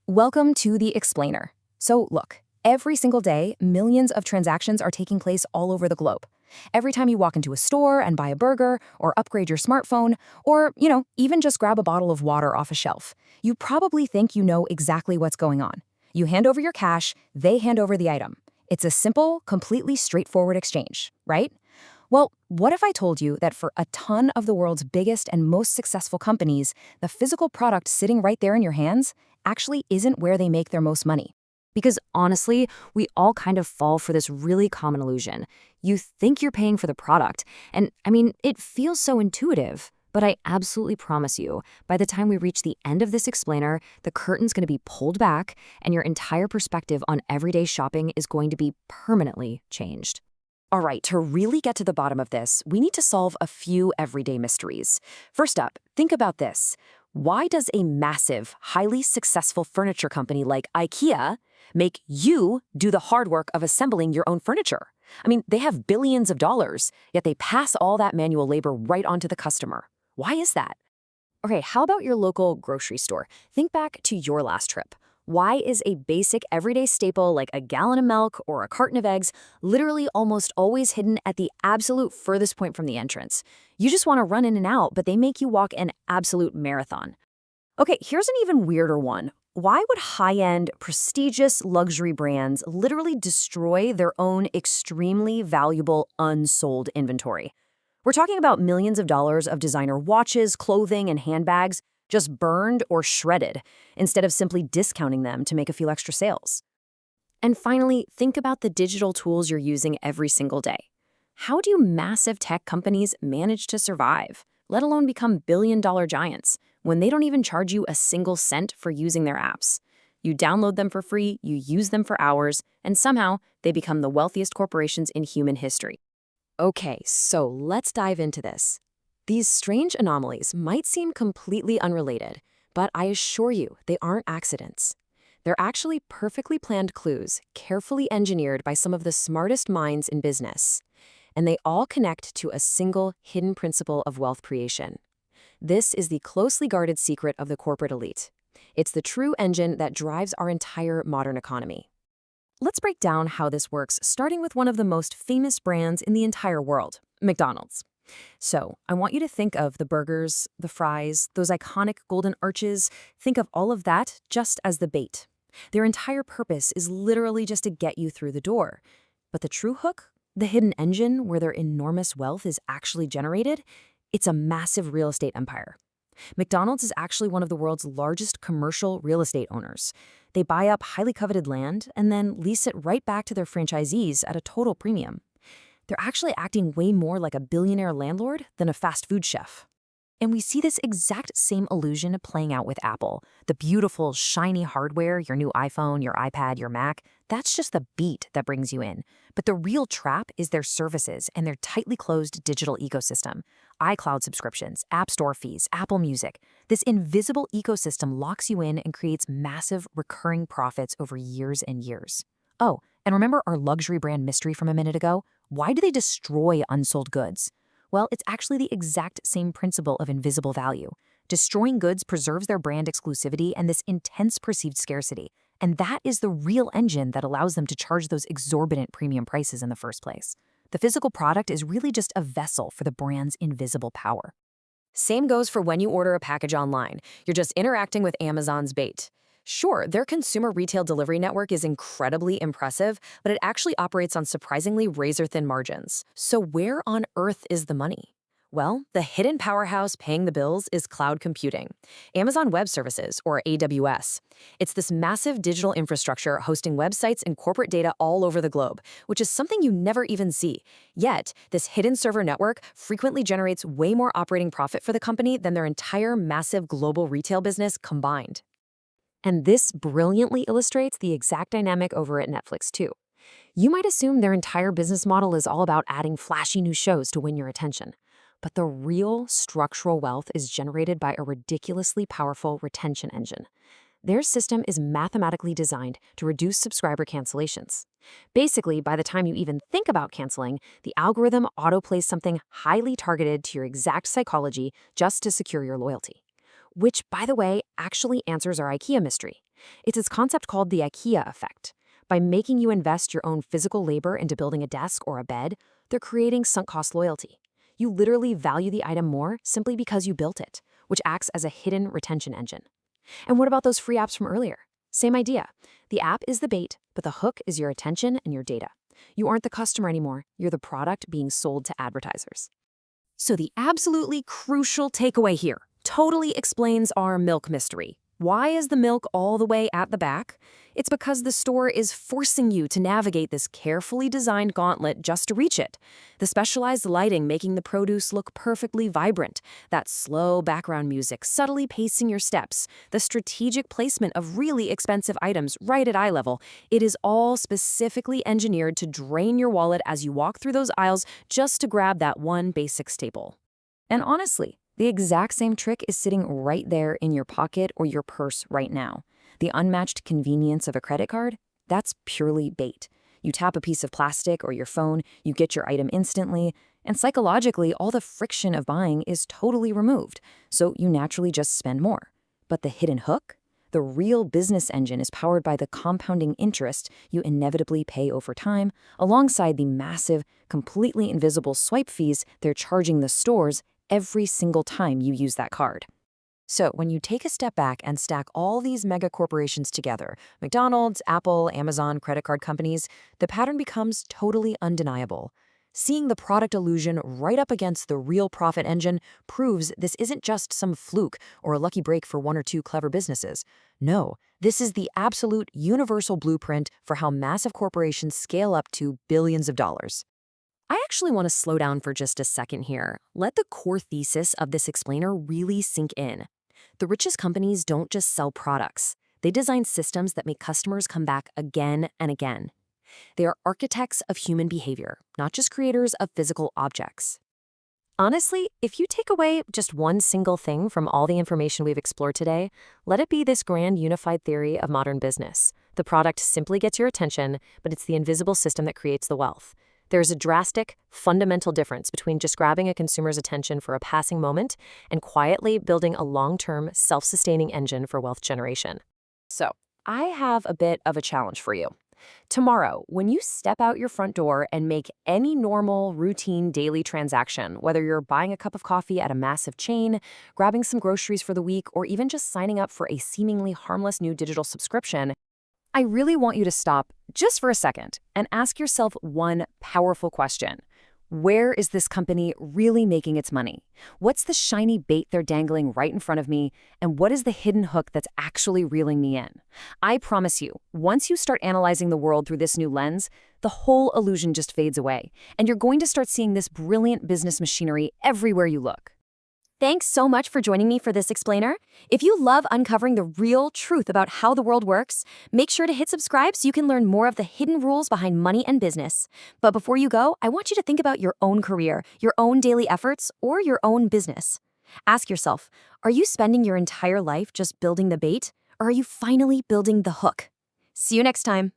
Welcome to the Explainer. So look, every single day, millions of transactions are taking place all over the globe. Every time you walk into a store and buy a burger or upgrade your smartphone or, even just grab a bottle of water off a shelf, you probably think you know exactly what's going on. You hand over your cash, they hand over the item. It's a simple, completely straightforward exchange, right? Well, what if I told you that for a ton of the world's biggest and most successful companies, the physical product sitting right there in your hands actually isn't where they make their most money? Because honestly, we all kind of fall for this really common illusion. You think you're paying for the product, and it feels so intuitive. But I absolutely promise you, by the time we reach the end of this explainer, the curtain's going to be pulled back, and your entire perspective on everyday shopping is going to be permanently changed. All right, to really get to the bottom of this, we need to solve a few everyday mysteries. First up, think about this. Why does a massive, highly successful furniture company like IKEA make you do the hard work of assembling your own furniture? They have billions of dollars, yet they pass all that manual labor right onto the customer. Why is that? Okay, how about your local grocery store? Think back to your last trip. Why is a basic everyday staple like a gallon of milk or a carton of eggs literally almost always hidden at the absolute furthest point from the entrance? You just want to run in and out, but they make you walk an absolute marathon. Okay, here's an even weirder one. Why would high-end, prestigious luxury brands literally destroy their own extremely valuable unsold inventory? We're talking about millions of dollars of designer watches, clothing, and handbags just burned or shredded, instead of simply discounting them to make a few extra sales. And finally, think about the digital tools you're using every single day. How do massive tech companies manage to survive, let alone become billion-dollar giants, when they don't even charge you a single cent for using their apps? You download them for free, you use them for hours, and somehow they become the wealthiest corporations in human history. Okay, so let's dive into this. These strange anomalies might seem completely unrelated, but I assure you they aren't accidents. They're actually perfectly planned clues, carefully engineered by some of the smartest minds in business. And they all connect to a single hidden principle of wealth creation. This is the closely guarded secret of the corporate elite. It's the true engine that drives our entire modern economy. Let's break down how this works, starting with one of the most famous brands in the entire world, McDonald's. So, I want you to think of the burgers, the fries, those iconic golden arches. Think of all of that just as the bait. Their entire purpose is literally just to get you through the door. But the true hook, the hidden engine where their enormous wealth is actually generated, it's a massive real estate empire. McDonald's is actually one of the world's largest commercial real estate owners. They buy up highly coveted land and then lease it right back to their franchisees at a total premium. They're actually acting way more like a billionaire landlord than a fast food chef. And we see this exact same illusion playing out with Apple. The beautiful, shiny hardware, your new iPhone, your iPad, your Mac, that's just the beat that brings you in. But the real trap is their services and their tightly closed digital ecosystem. iCloud subscriptions, App Store fees, Apple Music. This invisible ecosystem locks you in and creates massive recurring profits over years and years. Oh, and remember our luxury brand mystery from a minute ago? Why do they destroy unsold goods? Well, it's actually the exact same principle of invisible value. Destroying goods preserves their brand exclusivity and this intense perceived scarcity. And that is the real engine that allows them to charge those exorbitant premium prices in the first place. The physical product is really just a vessel for the brand's invisible power. Same goes for when you order a package online. You're just interacting with Amazon's bait. Sure, their consumer retail delivery network is incredibly impressive, but it actually operates on surprisingly razor-thin margins. So where on earth is the money? Well, the hidden powerhouse paying the bills is cloud computing. Amazon Web Services, or AWS. It's this massive digital infrastructure hosting websites and corporate data all over the globe, which is something you never even see. Yet, this hidden server network frequently generates way more operating profit for the company than their entire massive global retail business combined. And this brilliantly illustrates the exact dynamic over at Netflix, too. You might assume their entire business model is all about adding flashy new shows to win your attention. But the real structural wealth is generated by a ridiculously powerful retention engine. Their system is mathematically designed to reduce subscriber cancellations. Basically, by the time you even think about canceling, the algorithm autoplays something highly targeted to your exact psychology just to secure your loyalty. Which, by the way, actually answers our IKEA mystery. It's this concept called the IKEA effect. By making you invest your own physical labor into building a desk or a bed, they're creating sunk cost loyalty. You literally value the item more simply because you built it, which acts as a hidden retention engine. And what about those free apps from earlier? Same idea. The app is the bait, but the hook is your attention and your data. You aren't the customer anymore. You're the product being sold to advertisers. So the absolutely crucial takeaway here totally explains our milk mystery. Why is the milk all the way at the back? It's because the store is forcing you to navigate this carefully designed gauntlet just to reach it. The specialized lighting making the produce look perfectly vibrant, that slow background music subtly pacing your steps, the strategic placement of really expensive items right at eye level. It is all specifically engineered to drain your wallet as you walk through those aisles just to grab that one basic staple. And honestly, the exact same trick is sitting right there in your pocket or your purse right now. The unmatched convenience of a credit card? That's purely bait. You tap a piece of plastic or your phone, you get your item instantly, and psychologically, all the friction of buying is totally removed, so you naturally just spend more. But the hidden hook? The real business engine is powered by the compounding interest you inevitably pay over time, alongside the massive, completely invisible swipe fees they're charging the stores every single time you use that card. So when you take a step back and stack all these mega corporations together, McDonald's, Apple, Amazon, credit card companies, the pattern becomes totally undeniable. Seeing the product illusion right up against the real profit engine proves this isn't just some fluke or a lucky break for one or two clever businesses. No, this is the absolute universal blueprint for how massive corporations scale up to billions of dollars. I actually want to slow down for just a second here. Let the core thesis of this explainer really sink in. The richest companies don't just sell products. They design systems that make customers come back again and again. They are architects of human behavior, not just creators of physical objects. Honestly, if you take away just one single thing from all the information we've explored today, let it be this grand unified theory of modern business. The product simply gets your attention, but it's the invisible system that creates the wealth. There's a drastic, fundamental difference between just grabbing a consumer's attention for a passing moment and quietly building a long-term, self-sustaining engine for wealth generation. So, I have a bit of a challenge for you. Tomorrow, when you step out your front door and make any normal, routine, daily transaction, whether you're buying a cup of coffee at a massive chain, grabbing some groceries for the week, or even just signing up for a seemingly harmless new digital subscription, I really want you to stop just for a second and ask yourself one powerful question. Where is this company really making its money? What's the shiny bait they're dangling right in front of me? And what is the hidden hook that's actually reeling me in? I promise you, once you start analyzing the world through this new lens, the whole illusion just fades away, and you're going to start seeing this brilliant business machinery everywhere you look. Thanks so much for joining me for this explainer. If you love uncovering the real truth about how the world works, make sure to hit subscribe so you can learn more of the hidden rules behind money and business. But before you go, I want you to think about your own career, your own daily efforts, or your own business. Ask yourself, are you spending your entire life just building the bait, or are you finally building the hook? See you next time.